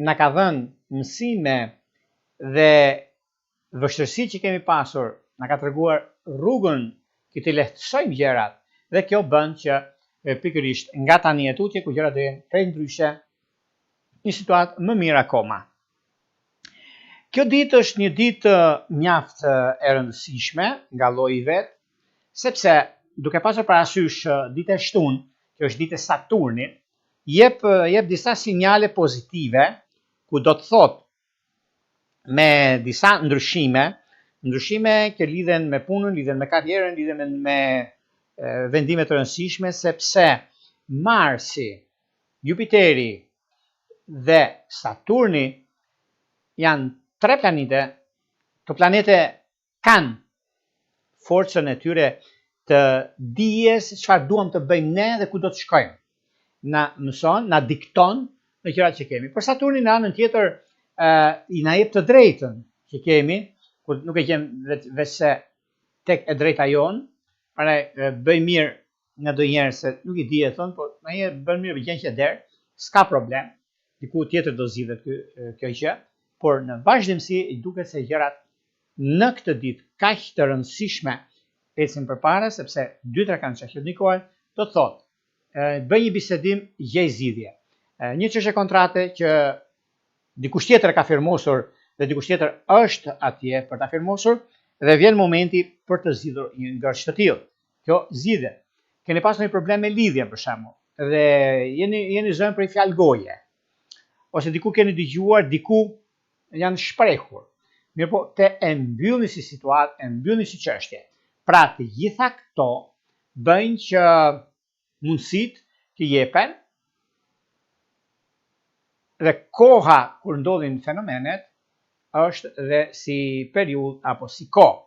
na ka dhënë mësime dhe vështirësi që kemi pasur, na ka treguar rrugën që të lehtësojmë gjërat dhe kjo bën që pikërisht nga tani e tutje ku gjërat do jenë krejt ndryshe, një situatë më mirë akoma. Kjo ditë është një ditë mjaft e rëndësishme nga lloji i vet, sepse duke pasur parasysh ditë e shtunë, që është ditë e Saturnit, jep disa sinjale pozitive, ku do të thotë me disa ndryshime që lidhen me punën, lidhen me karrierën, lidhen me vendime të rëndësishme, sepse Marsi, Jupiteri dhe Saturni janë 3 planete, të planete kanë forcën e tyre të dijes çfarë duam të bëjmë ne dhe ku do të shkojmë. Na mëson, na dikton në gjërat që kemi. Për Saturnin në anën tjetër i na jep të drejtën që kemi, ku nuk e kemi veçse tek e drejta jonë, pra bëj mirë nga ndonjëherë se nuk i di e thon, por ndonjëherë bën mirë vjen që der, s'ka problem. Diku tjetër do zgjidhet kjo gjë, por në vazhdimsi i duket se gjërat në këtë ditë kaq të rëndësishme ecin përpara, sepse 2-3 kanë çështje Nikol, do të thotë bëj një bisedim, gjej zgjidhje. Një çështje kontrate që dikush tjetër ka firmosur dhe dikush tjetër është atje për ta firmosur dhe vjen momenti për të zgjidhur një ngërç të tillë. Kjo zgjidhje. Keni pasur një problem me lidhjen për shembull, dhe jeni zënë për një fjalë goje. Ose diku keni dëgjuar, diku janë shprehur. Mirë po, të e mbyllni si situatë, e mbyllni si çështje. Pra të gjitha këto bëjnë që mundësit të jepen dhe koha kur ndodhin fenomenet është dhe si periudhë apo si kohë.